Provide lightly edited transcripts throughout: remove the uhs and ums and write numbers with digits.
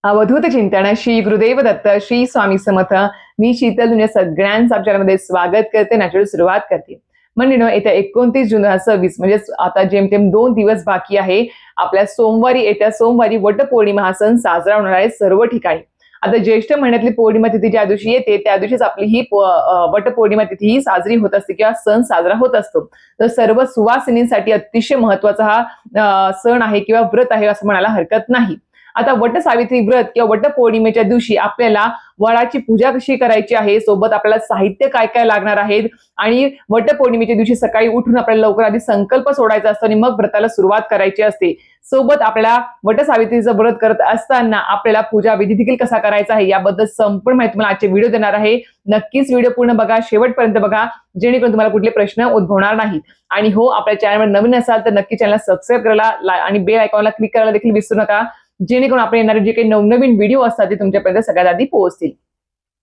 अवधूत चिंतन श्री गुरुदेव दत्त श्री स्वामी समर्थ. मी शीतल तुमच्या सगळ्यांचं आमच्यामध्ये स्वागत करते. नॅचरल सुरुवात करते. म्हणजे येत्या 29 जून 2026 म्हणजे आता जेमतेम 2 दिवस बाकी आहे. आपल्या येत्या सोमवारी वटपौर्णिमा हा सण साजरा होणार आहे सर्व ठिकाणी. आता ज्येष्ठ महिन्यातली पौर्णिमा तिथी ज्या दिवशी येते त्या दिवशीच आपली ही वटपौर्णिमा तिथी ही साजरी होत असते किंवा सण साजरा होत असतो. तर सर्व सुवासिनींसाठी अतिशय महत्वाचा हा सण आहे किंवा व्रत आहे असं म्हणायला हरकत नाही. आता वटसावित्री व्रत किंवा वटपौर्णिमेच्या दिवशी आपल्याला वडाची पूजा कशी करायची आहे, सोबत आपल्याला साहित्य काय काय लागणार आहेत आणि वटपौर्णिमेच्या दिवशी सकाळी उठून आपल्याला लवकर आधी संकल्प सोडायचा असतो आणि मग व्रताला सुरुवात करायची असते. सोबत आपल्याला वटसावित्रीचं व्रत करत असताना आपल्याला पूजा विधी देखील कसा करायचा आहे याबद्दल संपूर्ण माहिती तुम्हाला आजचे व्हिडिओ देणार आहे. नक्कीच व्हिडिओ पूर्ण बघा, शेवटपर्यंत बघा, जेणेकरून तुम्हाला कुठले प्रश्न उद्भवणार नाहीत. आणि हो, आपल्या चॅनलवर नवीन असाल तर नक्की चॅनलला सबस्क्राईब करायला आणि बेल आयकॉनला क्लिक करायला देखील विसरू नका, जेणेकरून आपण येणारे जे काही नवनवीन व्हिडिओ असतात ते तुमच्यापर्यंत सगळ्यात आधी पोहोचतील.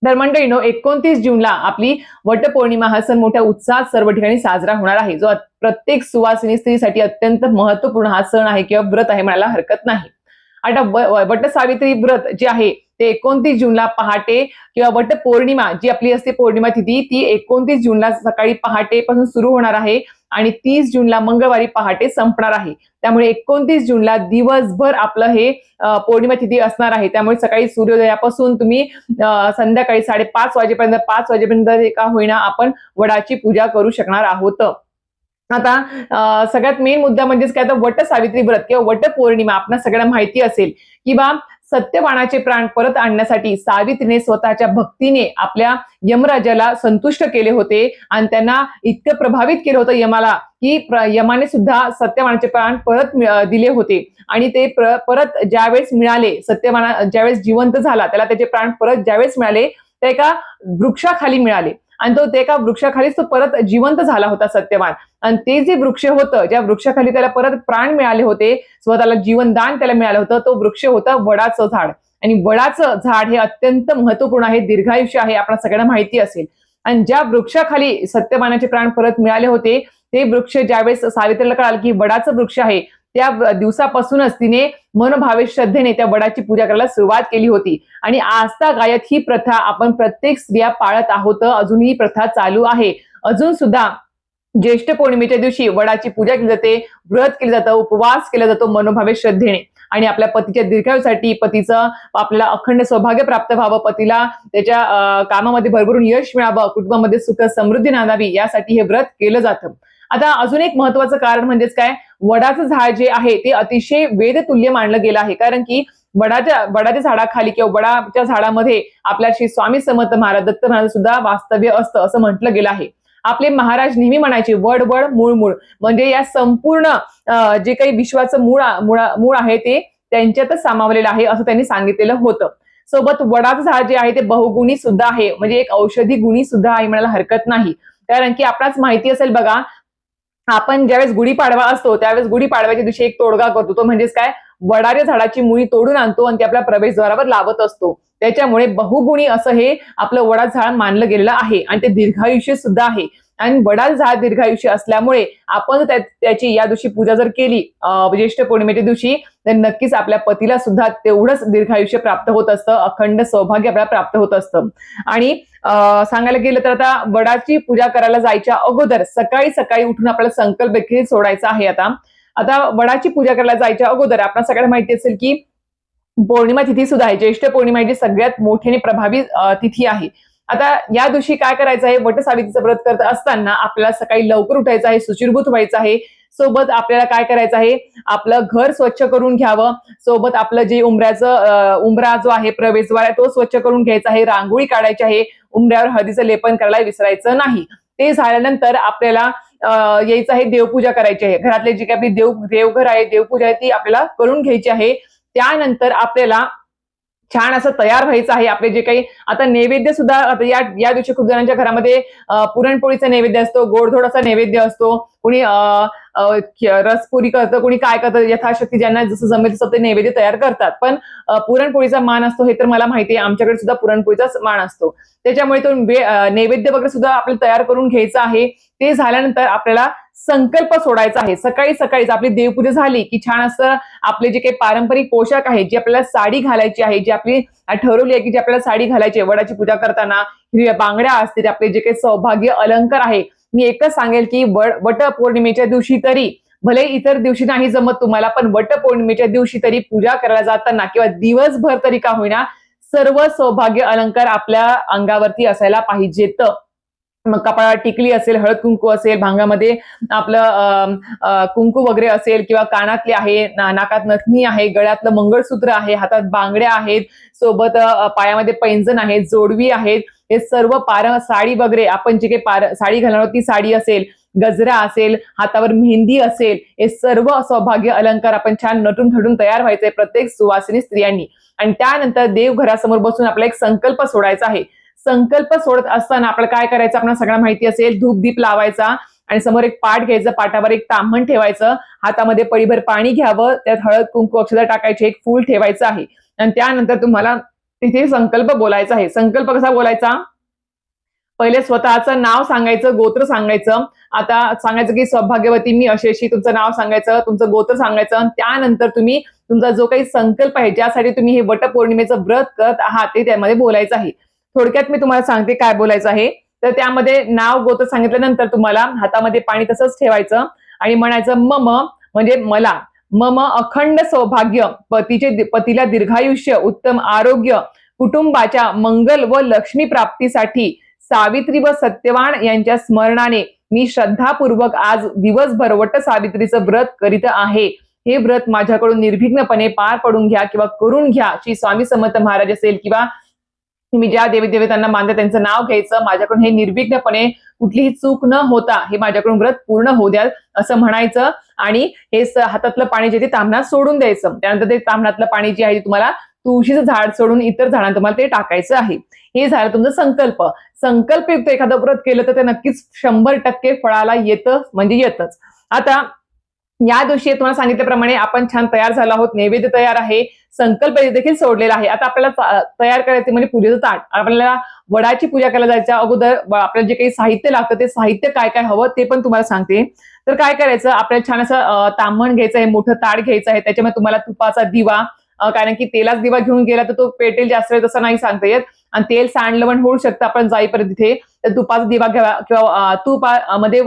तर मंडळींनो, 29 जूनला आपली वटपौर्णिमा हा सण मोठ्या उत्साहात सर्व ठिकाणी साजरा होणार आहे, जो प्रत्येक सुवासिनी स्त्रीसाठी अत्यंत महत्वपूर्ण हा सण आहे किंवा व्रत आहे म्हणायला हरकत नाही. आता वटसावित्री व्रत जे आहे ते 29 जूनला पहाटे किंवा वटपौर्णिमा जी आपली असते पौर्णिमा तिथी ती 29 जूनला सकाळी पहाटेपासून सुरू होणार आहे आणि 30 जूनला मंगळवारी पहाटे संपणार आहे. त्यामुळे 29 जूनला दिवसभर आपलं हे पौर्णिमा तिथी असणार आहे. त्यामुळे सकाळी सूर्योदयापासून तुम्ही संध्याकाळी 5:30 वाजेपर्यंत 5 वाजेपर्यंत का होईना आपण वडाची पूजा करू शकणार आहोत. आता सगळ्यात मेन मुद्दा म्हणजेच काय, तर वटसावित्री व्रत किंवा वटपौर्णिमा आपल्या सगळ्यांना माहिती असेल की बा सत्यवानाचे प्राण परत आणण्यासाठी सावित्रीने स्वतःच्या भक्तीने आपल्या यमराजाला संतुष्ट केले होते आणि त्यांना इतकं प्रभावित केलं होतं यमाला की यमाने सुद्धा सत्यवानाचे प्राण परत दिले होते. आणि ते परत ज्यावेळेस मिळाले, सत्यवाना ज्यावेळेस जिवंत झाला त्याला त्याचे प्राण परत ज्यावेळेस मिळाले ते एका वृक्षाखाली मिळाले आणि तो एका वृक्षाखालीच तो परत जिवंत झाला होता सत्यवान. आणि ते जे वृक्ष होतं, ज्या वृक्षाखाली त्याला परत प्राण मिळाले होते, स्वतःला जीवनदान त्याला मिळालं होतं, तो वृक्ष होतं वडाचं झाड. आणि वडाचं झाड हे अत्यंत महत्वपूर्ण आहे, दीर्घायुष्य आहे, आपल्याला सगळ्यांना माहिती असेल. आणि ज्या वृक्षाखाली सत्यवानाचे प्राण परत मिळाले होते ते वृक्ष ज्यावेळेस सावित्रीला कळालं की वडाचं वृक्ष आहे, त्या दिवसापासूनच तिने मनोभावे श्रद्धेने त्या वडाची पूजा करायला सुरुवात केली होती. आणि आजतागायत ही प्रथा आपण प्रत्येक स्त्रिया पाळत आहोत. अजूनही ही प्रथा चालू आहे. अजून सुद्धा ज्येष्ठ पौर्णिमेच्या दिवशी वडाची पूजा केली जाते, व्रत केलं जातं, उपवास केला जातो मनोभावे श्रद्धेने. आणि आपल्या पतीच्या दीर्घायुसाठी, पतीचं आपल्याला अखंड सौभाग्य प्राप्त व्हावं, पतीला त्याच्या कामामध्ये भरभरून यश मिळावं, कुटुंबामध्ये सुख समृद्धी नांदावी यासाठी हे व्रत केलं जातं. आता अजून एक महत्वाचं कारण म्हणजेच काय, वडाचं झाड जे आहे ते अतिशय वेदतुल्य मानलं गेलं आहे. कारण की वडाच्या झाडाखाली किंवा वडाच्या झाडामध्ये आपल्या श्री स्वामी समर्थ महाराज, दत्त महाराज सुद्धा वास्तव्य असतं असं म्हटलं गेलं आहे. आपले महाराज नेहमी म्हणायचे वड वड मूळ मूळ, म्हणजे या संपूर्ण जे काही विश्वाचं मूळ आहे ते त्यांच्यातच सामावलेलं आहे असं त्यांनी सांगितलेलं होतं. सोबत वडाचं झाड जे आहे ते बहुगुणी सुद्धा आहे, म्हणजे एक औषधी गुणी सुद्धा आहे म्हणायला हरकत नाही. कारण की आपणास माहिती असेल बघा, आपण ज्यावेळेस गुढीपाडवा असतो त्यावेळेस गुढीपाडव्याच्या दिवशी एक तोडगा करतो, तो म्हणजेच काय, वडाच्या झाडाची मुळी तोडून आणतो आणि ती आपल्या प्रवेशद्वारावर लावत असतो. त्याच्यामुळे बहुगुणी असं हे आपलं वडाचं झाड मानलं गेलेलं आहे आणि ते दीर्घायुष्य सुद्धा आहे. आणि वडाचं झाड दीर्घायुष्य असल्यामुळे आपण त्याची या दिवशी पूजा जर केली ज्येष्ठ पौर्णिमेच्या दिवशी, तर नक्कीच आपल्या पतीला सुद्धा तेवढंच दीर्घायुष्य प्राप्त होत असतं, अखंड सौभाग्य आपल्याला प्राप्त होत असतं. आणि सांगायला गेलं तर आता वडाची पूजा करायला जायच्या अगोदर सकाळी सकाळी उठून आपल्याला संकल्प देखील सोडायचा आहे. आता वडाची पूजा करायला जायच्या अगोदर आपल्याला सगळ्यांना माहिती असेल की पौर्णिमा तिथी सुद्धा आहे, ज्येष्ठ पौर्णिमा ही सगळ्यात मोठ्याने प्रभावी तिथी आहे. आता या दिवशी काय करायचं आहे, वटसावित्रीचं व्रत करत असताना आपल्याला सकाळी लवकर उठायचं आहे, शुचिर्भूत व्हायचं आहे. सोबत आपल्याला काय करायचं आहे, आपलं घर स्वच्छ करून घ्यावं, सोबत आपलं जे उंबरा जो आहे प्रवेशद्वार आहे तो स्वच्छ करून घ्यायचा आहे, रांगोळी काढायची आहे, उंबऱ्यावर हळदीचं लेपन करायला विसरायचं नाही. ते झाल्यानंतर आपल्याला यायचं आहे, देवपूजा करायची आहे. घरातले जी काही आपली देवघर आहे, देवपूजा आहे ती आपल्याला करून घ्यायची आहे. त्यानंतर आपल्याला छान असं तयार व्हायचं आहे. आपले जे काही आता नैवेद्य सुद्धा या दिवशी खूप जणांच्या घरामध्ये पुरणपोळीचा नैवेद्य असतो, गोडधोड असा नैवेद्य असतो, कोणी रसपुरी करतं, कोणी काय करतं, यथाशक्ती ज्यांना जसं जमेल तसं ते नैवेद्य तयार करतात. पण पुरणपोळीचा मान असतो हे तर मला माहिती आहे, आमच्याकडे सुद्धा पुरणपोळीचाच मान असतो. त्याच्यामुळे तो नैवेद्य वगैरे सुद्धा आपल्याला तयार करून घ्यायचा आहे. ते झाल्यानंतर आपल्याला संकल्प सोडायचा आहे. सकाळी सकाळीच आपली देवपूजा झाली की छान असं आपले जे काही पारंपरिक पोशाख आहेत, जी आपल्याला साडी घालायची आहे, जी आपली ठरवली आहे की जी आपल्याला साडी घालायची आहे, वडाची पूजा करताना हिरव्या बांगड्या असतील, आपले जे काही सौभाग्य अलंकार आहे. मी एकच सांगेल की वट पौर्णिमेच्या दिवशी तरी, भले इतर दिवशी नाही जमत तुम्हाला, पण वट पौर्णिमेच्या दिवशी तरी पूजा करायला जाताना किंवा दिवसभर तरी का होईना सर्व सौभाग्य अलंकार आपल्या अंगावरती असायला पाहिजेत. मग कपाळात टिकली असेल, हळद कुंकू असेल, भांगामध्ये आपलं कुंकू वगैरे असेल किंवा कानातले आहे, नाकात नथनी आहे, गळ्यातलं मंगळसूत्र आहे, हातात बांगड्या आहेत, सोबत पायामध्ये पैंजण आहेत, जोडवी आहेत. हे सर्व साडी वगैरे आपण जे काही साडी घालणार ती साडी असेल, गजरा असेल, हातावर मेहंदी असेल, हे सर्व सौभाग्य अलंकार आपण छान नटून थटून तयार व्हायचंय प्रत्येक सुवासिनी स्त्रियांनी. आणि त्यानंतर देवघरासमोर बसून आपला एक संकल्प सोडायचा आहे. संकल्प सोडत असताना आपल्याला काय करायचं आपल्याला सगळ्यांना माहिती असेल, धूप दीप लावायचा आणि समोर एक पाट घ्यायचं, पाटावर एक ताम्हण ठेवायचं, हातामध्ये पळीभर पाणी घ्यावं, त्यात हळद कुंकू अक्षता टाकायचे, एक फूल ठेवायचं आहे आणि त्यानंतर तुम्हाला तिथे संकल्प बोलायचा आहे. संकल्प कसा बोलायचा? पहिले स्वतःचं नाव सांगायचं, गोत्र सांगायचं. आता सांगायचं की सौभाग्यवती मी अशी तुमचं नाव सांगायचं, तुमचं गोत्र सांगायचं. त्यानंतर तुम्ही तुमचा जो काही संकल्प आहे, ज्यासाठी तुम्ही हे वटपौर्णिमेचं व्रत करत आहात, ते त्यामध्ये बोलायचं आहे. थोडक्यात मी तुम्हाला सांगते काय बोलायचं आहे. तर त्यामध्ये नाव गोत्र सांगितल्यानंतर तुम्हाला हातामध्ये पाणी तसंच ठेवायचं आणि म्हणायचं मम म्हणजे मला, मम अखंड सौभाग्य, पतीला दीर्घायुष्य, उत्तम आरोग्य, कुटुंबाच्या मंगल व लक्ष्मी प्राप्तीसाठी सावित्री व सत्यवान यांच्या स्मरणाने मी श्रद्धापूर्वक आज दिवसभर वट सावित्रीचं व्रत करीत आहे. हे व्रत माझ्याकडून निर्विघ्नपणे पार पडून घ्या किंवा करून घ्या. श्री स्वामी समर्थ महाराज असेल किंवा तुम्ही ज्या देवी देवतांना मानता त्यांचं नाव घ्यायचं. माझ्याकडून हे निर्विघ्नपणे कुठलीही चूक न होता हे माझ्याकडून व्रत पूर्ण होऊ द्या असं म्हणायचं आणि हे हातातलं पाणी जे ते ताम्हणात सोडून द्यायचं. त्यानंतर ते ताम्हणातलं पाणी जे आहे तुम्हाला तुळशीचं झाड सोडून इतर झाडांना तुम्हाला ते टाकायचं आहे. हे झालं तुमचं संकल्प. संकल्पयुक्त एखादं व्रत केलं तर ते नक्कीच 100% फळाला येतं म्हणजे येतच. आता या दिवशी तुम्हाला सांगितल्याप्रमाणे आपण छान तयार झालो आहोत, नैवेद्य तयार आहे, संकल्प देखील सोडलेला आहे. आता आपल्याला तयार करायचे म्हणजे पूजेचं ताट. आपल्याला वडाची पूजा करायला जायच्या अगोदर आपल्याला जे काही साहित्य लागतं ते साहित्य काय काय हवं ते पण तुम्हाला सांगते. तर काय करायचं, आपल्याला छान असं ताम्हण घ्यायचं आहे, मोठं ताट घ्यायचं आहे, त्याच्यामध्ये तुम्हाला तुपाचा दिवा, कारण की तेलाच दिवा घेऊन गेला तर तो पेटेल जास्त वेळ तसं नाही सांगता येत आणि तेल सांडलवण होऊ शकतं आपण जाईपर्यंत तिथे. तर तुपाचा दिवा घ्यावा किंवा तुपामध्ये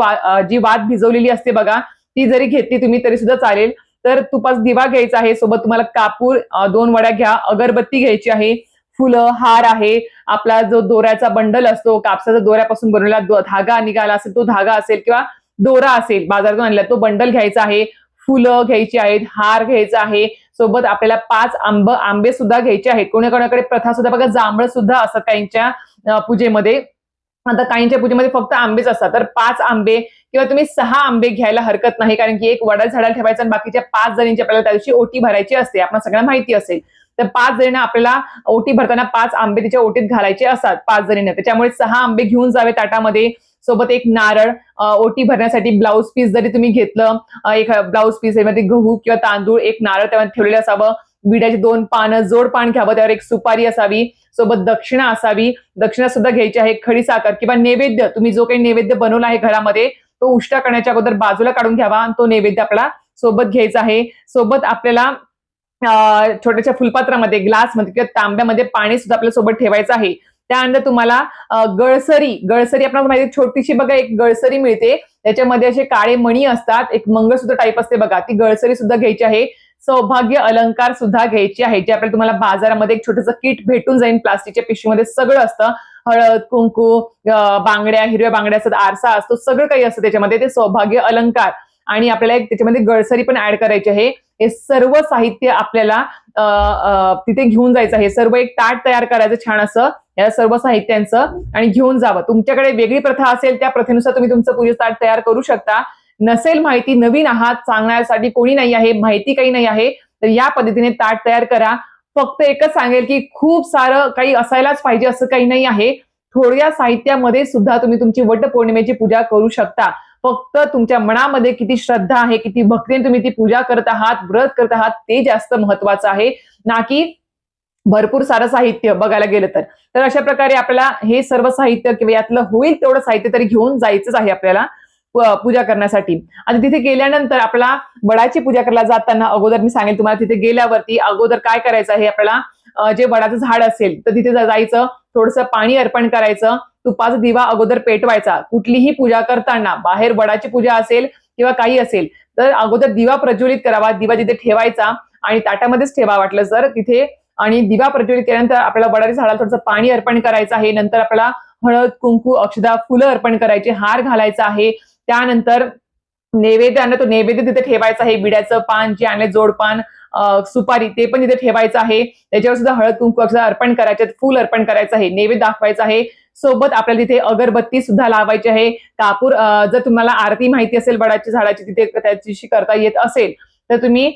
जी वात भिजवलेली असते बघा, ती जरी घेतली तुम्ही तरी सुद्धा चालेल. तर तुपाचा दिवा घ्यायचा आहे, सोबत तुम्हाला कापूर 2 वड्या घ्या, अगरबत्ती घ्यायची आहे, फुलं, हार आहे, आपला जो दोऱ्याचा बंडल असतो, कापसाच्या दोऱ्यापासून बनवलेला धागा निघाला असेल तो धागा असेल किंवा दोरा असेल बाजारातून आणला तो बंडल घ्यायचा आहे, फुलं घ्यायची आहेत, हार घ्यायचा आहे, सोबत आपल्याला 5 आंबे सुद्धा घ्यायचे आहेत. कोणाकोणाकडे प्रथा सुद्धा बघा जांभळं सुद्धा असतात काहींच्या पूजेमध्ये. आता काहींच्या पूजेमध्ये फक्त आंबेच असतात. तर 5 आंबे किंवा तुम्ही 6 आंबे घ्यायला हरकत नाही, कारण की एक वडा झाडाला ठेवायचा आणि बाकीच्या 5 जणींची आपल्याला त्या दिवशी ओटी भरायची असते, आपल्याला सगळ्यांना माहिती असेल. तर 5 जणींना आपल्याला ओटी भरताना 5 आंबे तिच्या ओटीत घालायचे असतात 5 जणींना. त्याच्यामुळे 6 आंबे घेऊन जावे ताटामध्ये, सोबत एक नारळ, ओटी भरण्यासाठी ब्लाऊज पीस जरी तुम्ही घेतलं, एक ब्लाऊज पीस मध्ये गहू किंवा तांदूळ, एक नारळ त्यामध्ये ठेवलेलं असावं, विड्याची 2 पानं, जोड पान घ्यावं, त्यावर एक सुपारी असावी, सोबत दक्षिणा असावी, दक्षिणा सुद्धा घ्यायची आहे, खडी साखर किंवा नैवेद्य, तुम्ही जो काही नैवेद्य बनवला आहे घरामध्ये तो उष्टा करण्याच्या अगोदर बाजूला काढून घ्यावा आणि तो नैवेद्य आपला सोबत घ्यायचा आहे. सोबत आपल्याला छोट्याशा फुलपात्रामध्ये, ग्लासमध्ये किंवा तांब्यामध्ये पाणी सुद्धा आपल्या सोबत ठेवायचं आहे. त्यानंतर तुम्हाला गळसरी आपल्याला माहिती छोटीशी बघा एक गळसरी मिळते, त्याच्यामध्ये असे काळे मणी असतात, एक मंगळसूत्र टाईप असते बघा, ती गळसरी सुद्धा घ्यायची आहे. सौभाग्य अलंकार सुद्धा घ्यायचे आहे, जे आपल्याला तुम्हाला बाजारामध्ये एक छोटंसं किट भेटून जाईल, प्लास्टिकच्या पिशवीमध्ये सगळं असतं, हळद कुंकू, बांगड्या, हिरव्या बांगड्या असतात, आरसा असतो, सगळं काही असतं त्याच्यामध्ये. ते सौभाग्य अलंकार आणि आपल्याला एक त्याच्यामध्ये गळसरी पण ऍड करायची आहे. हे सर्व साहित्य आपल्याला तिथे घेऊन जायचं आहे. सर्व एक ताट तयार करायचं छान असं या सर्व साहित्यांचं आणि घेऊन जावं. तुमच्याकडे वेगळी प्रथा असेल त्या प्रथेनुसार तुम्ही तुमचं पूजेचं ताट तयार करू शकता. नसेल माहिती, नवीन आहात, सांगण्यासाठी कोणी नाही आहे, माहिती काही नाही आहे, तर या पद्धतीने ताट तयार करा. फक्त एकच सांगेल की खूप सारं काही असायलाच पाहिजे असं काही नाही आहे. थोड्या साहित्यामध्ये सुद्धा तुम्ही तुमची वटपौर्णिमेची पूजा करू शकता. फक्त तुमच्या मनामध्ये किती श्रद्धा आहे, किती भक्तीने तुम्ही ती पूजा करत आहात, व्रत करत आहात, ते जास्त महत्वाचं आहे, ना की भरपूर सारं साहित्य बघायला गेलं तर. तर अशा प्रकारे आपल्याला हे सर्व साहित्य किंवा यातलं होईल तेवढं साहित्य तरी घेऊन जायचंच आहे आपल्याला. पूजा करण्यासाठी. आता तिथे गेल्यानंतर आपल्याला वडाची पूजा करायला जाताना अगोदर मी सांगेन तुम्हाला, तिथे गेल्यावरती अगोदर काय करायचं आहे आपल्याला, जे वडाचं झाड असेल तर तिथे जायचं, थोडंसं पाणी अर्पण करायचं, तुपाचा दिवा अगोदर पेटवायचा. कुठलीही पूजा करताना बाहेर वडाची पूजा असेल किंवा काही असेल तर अगोदर दिवा प्रज्वलित करावा, दिवा तिथे ठेवायचा आणि ताटामध्येच ठेवा वाटलं जर तिथे. आणि दिवा प्रज्वलित केल्यानंतर आपल्याला वडाच्या झाडाला थोडंसं पाणी अर्पण करायचं आहे. नंतर आपल्याला हळद, कुंकू, अक्षदा, फुलं अर्पण करायचे, हार घालायचा आहे. त्यानंतर नैवेद्य आणलं, तो नैवेद्य तिथे ठेवायचा आहे. बिड्याचं पान जे आणले, जोडपान, सुपारी ते पण तिथे ठेवायचं आहे. त्याच्यावर सुद्धा हळद, कुंकू, अक्षदा अर्पण करायचे, फूल अर्पण करायचं आहे, नैवेद्य दाखवायचा आहे. सोबत आपल्याला तिथे अगरबत्ती सुद्धा लावायची आहे. कापूर, जर तुम्हाला आरती माहिती असेल वडाच्या झाडाची, तिथे त्याची करता येत असेल तर तुम्ही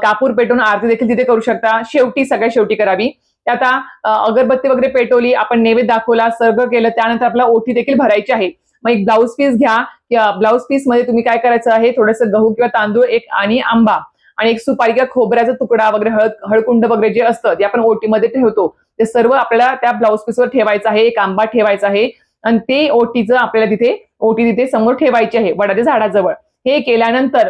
कापूर पेटवून आरती देखील तिथे करू शकता. शेवटी, सगळ्यात शेवटी करावी. आता अगरबत्ती वगैरे पेटवली, आपण नैवेद्य दाखवला, सर्व केलं, त्यानंतर आपल्याला ओटी देखील भरायची आहे. मग एक ब्लाऊज पीस घ्या. ब्लाऊज पीस मध्ये तुम्ही काय करायचं आहे, थोडंसं गहू किंवा तांदूळ एक आणि आंबा आणि एक सुपारी किंवा खोबऱ्याचा तुकडा वगैरे, हळकुंड वगैरे जे असतं ते आपण ओटीमध्ये ठेवतो, ते सर्व आपल्याला त्या ब्लाऊज पीसवर ठेवायचं आहे. एक आंबा ठेवायचा आहे आणि ते ओटीचं आपल्याला ओटी तिथे समोर ठेवायची आहे वडाच्या झाडाजवळ. हे केल्यानंतर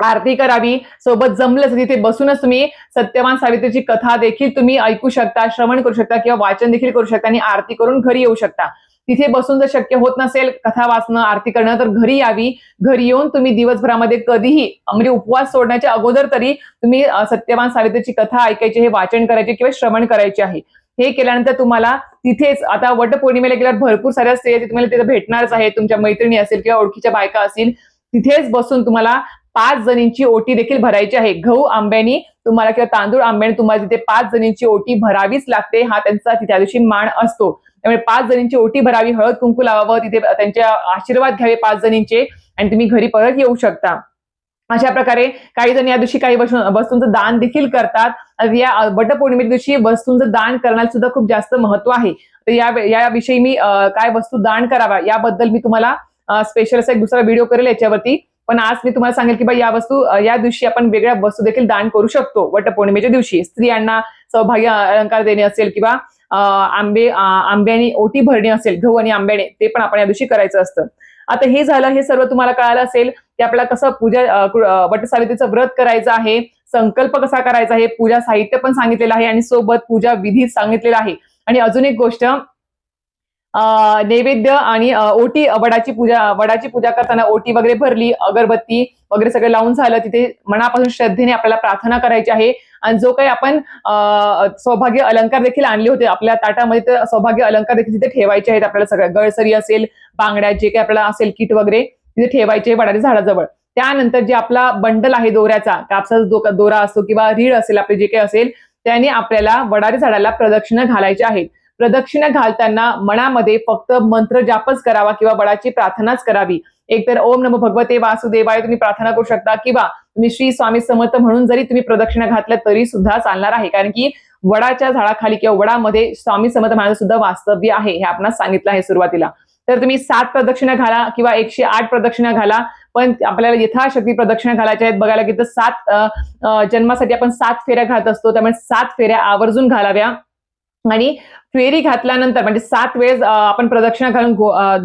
आरती करावी. सोबत जमलंच तिथे बसूनच तुम्ही सत्यवान सावित्रीची कथा देखील तुम्ही ऐकू शकता, श्रवण करू शकता किंवा वाचन देखील करू शकता आणि आरती करून घरी येऊ शकता. तिथे बसून जर शक्य होत नसेल कथा वाचणं, आरती करणं, तर घरी यावी. घरी येऊन तुम्ही दिवसभरामध्ये कधीही, म्हणजे उपवास सोडण्याच्या अगोदर तरी तुम्ही सत्यवान सावित्रीची कथा ऐकायची, हे वाचन करायचे किंवा श्रवण करायचे आहे. हे केल्यानंतर तुम्हाला तिथेच, आता वटपौर्णिमेला गेल्यावर भरपूर साऱ्या स्त्रिया तुम्हाला तिथे भेटणारच आहेत, तुमच्या मैत्रिणी असेल किंवा ओळखीच्या बायका असतील. तिथेच बसून तुम्हाला 5 जणींची ओटी देखील भरायची आहे. गहू आंब्यानी तुम्हाला किंवा तांदूळ आंब्याने तुम्हाला तिथे 5 जणींची ओटी भरावीच लागते. हा त्यांचा त्या दिवशी मान असतो. त्यामुळे 5 जणींची ओटी भरावी, हळद कुंकू लावावं, तिथे त्यांचे आशीर्वाद घ्यावे 5 जणींचे आणि तुम्ही घरी परत येऊ शकता. अशा प्रकारे काही जण या दिवशी काही वस्तूंचं दान देखील करतात. या वटपौर्णिमे दिवशी वस्तूंचं दान करण्याला सुद्धा खूप जास्त महत्व आहे. तर याविषयी मी काय वस्तू दान करावा याबद्दल मी तुम्हाला स्पेशल असा एक दुसरा व्हिडिओ करेल याच्यावरती. पण आज मी तुम्हाला सांगेल की बा या वस्तू, या दिवशी आपण वेगळ्या वस्तू देखील दान करू शकतो. वटपौर्णिमेच्या दिवशी स्त्रियांना सौभाग्य अलंकार देणे असेल किंवा आंब्याने ओटी भरणे असेल, गहू आणि आंब्याने, ते पण आपण या दिवशी करायचं असतं. आता हे झालं, हे सर्व तुम्हाला कळालं असेल की आपल्याला कसं वटसावित्रीचं व्रत करायचं आहे, संकल्प कसा करायचा आहे, पूजा साहित्य पण सांगितलेलं आहे आणि सोबत पूजा विधी सांगितलेला आहे. आणि अजून एक गोष्ट, नैवेद्य आणि ओटी, वडाची पूजा करताना ओटी वगैरे भरली, अगरबत्ती वगैरे सगळं लावून झालं, तिथे मनापासून श्रद्धेने आपल्याला प्रार्थना करायची आहे. आणि जो काही आपण सौभाग्य अलंकार देखील आणले होते आपल्या ताटामध्ये, तर सौभाग्य अलंकार देखील तिथे ठेवायचे आहेत आपल्याला. सगळ्या गळसरी असेल, बांगड्या, जे काही आपल्याला असेल किट वगैरे तिथे ठेवायचे वडाच्या झाडाजवळ. त्यानंतर जे आपला बंडल आहे दोऱ्याचा, कापसाचा दोरा असतो किंवा रीळ असेल आपले, जे काही असेल, त्याने आपल्याला वडाच्या झाडाला प्रदक्षिणा घालायच्या आहेत. प्रदक्षिणा घालताना मनामध्ये फक्त मंत्र जापच करावा किंवा वडाची प्रार्थनाच करावी. एकतर ओम नमो भगवते वासुदेवाय तुम्ही प्रार्थना करू शकता किंवा तुम्ही श्री स्वामी समर्थ म्हणून जरी तुम्ही प्रदक्षिणा घातल्या तरी सुद्धा चालणार आहे. कारण की वडाच्या झाडाखाली किंवा वडामध्ये स्वामी समर्थ महाराज सुद्धा वास्तव्य आहे, हे आपणास सांगितलं आहे सुरुवातीला. तर तुम्ही 7 प्रदक्षिणा घाला किंवा 108 प्रदक्षिणा घाला, पण आपल्याला यथाशक्ती प्रदक्षिणा घालायच्या आहेत. बघायला की तर 7 जन्मासाठी आपण 7 फेऱ्या घालत असतो, त्यामुळे 7 फेऱ्या आवर्जून घालाव्या. आणि फेरी घातल्यानंतर म्हणजे 7 वेळेस आपण प्रदक्षिणा घालून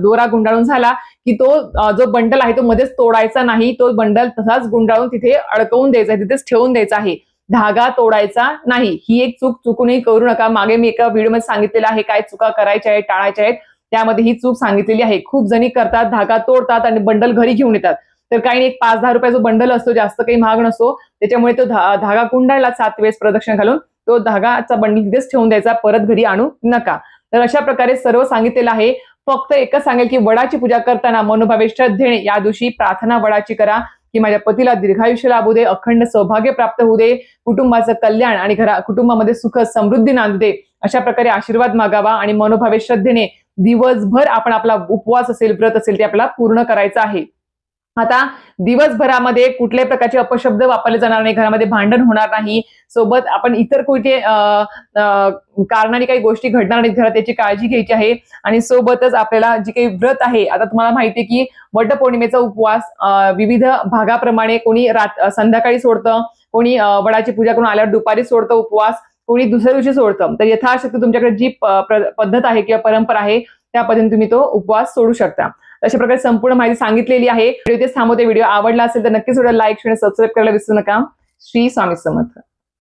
दोरा गुंडाळून झाला की तो जो बंडल आहे तो मध्येच तोडायचा नाही, तो बंडल तसाच गुंडाळून तिथे अडकवून द्यायचा, तिथेच ठेवून द्यायचा आहे. धागा तोडायचा नाही. ही एक चूक चुकूनही करू नका. मागे मी एका व्हिडिओमध्ये सांगितलेलं आहे काय चुका करायच्या आहेत, टाळायच्या आहेत, त्यामध्ये ही चूक सांगितलेली आहे. खूप जणी करतात, धागा तोडतात आणि बंडल घरी घेऊन येतात. तर काही एक 5-10 रुपयाचा बंडल असतो, जास्त काही महाग नसतो, त्याच्यामुळे तो धागा गुंडाळला 7 वेळेस प्रदक्षिणा घालून, तो धागाचा बंडल तिथेच ठेवून द्यायचा, परत घरी आणू नका. तर अशा प्रकारे सर्व सांगितलेलं आहे. फक्त एकच सांगेल की वडाची पूजा करताना मनोभावे श्रद्धेने या दिवशी प्रार्थना वडाची करा की माझ्या पतीला दीर्घायुष्य लाभू दे, अखंड सौभाग्य प्राप्त होऊ दे, कुटुंबाचं कल्याण आणि कुटुंबामध्ये सुख समृद्धी नांदू दे, अशा प्रकारे आशीर्वाद मागावा. आणि मनोभावे श्रद्धेने दिवसभर आपण आपला उपवास असेल, व्रत असेल, ते आपला पूर्ण करायचं आहे. आता दिवसभरामध्ये कुठल्याही प्रकारचे अपशब्द वापरले जाणार नाही, घरामध्ये भांडण होणार नाही, सोबत आपण इतर कुठे कारणाने काही गोष्टी घडणार नाहीत घरात, याची काळजी घ्यायची आहे. आणि सोबतच आपल्याला जे काही व्रत आहे, आता तुम्हाला माहिती आहे की वटपौर्णिमेचा उपवास विविध भागाप्रमाणे कोणी संध्याकाळी सोडतं, कोणी वडाची पूजा करून आल्यावर दुपारी सोडतं उपवास, कोणी दुसऱ्या दिवशी सोडतं. तर यथाशक्ती तुमच्याकडे जी पद्धत आहे किंवा परंपरा आहे त्या पद्धतीने तुम्ही तो उपवास सोडू शकता. अशा प्रकारे संपूर्ण माहिती सांगितलेली आहे. व्हिडिओ इथेच थांबवते. व्हिडिओ आवडला असेल तर नक्कीच व्हिडिओ लाईक, शेअर, सबस्क्राईब करायला विसरू नका. श्री स्वामी समर्थ.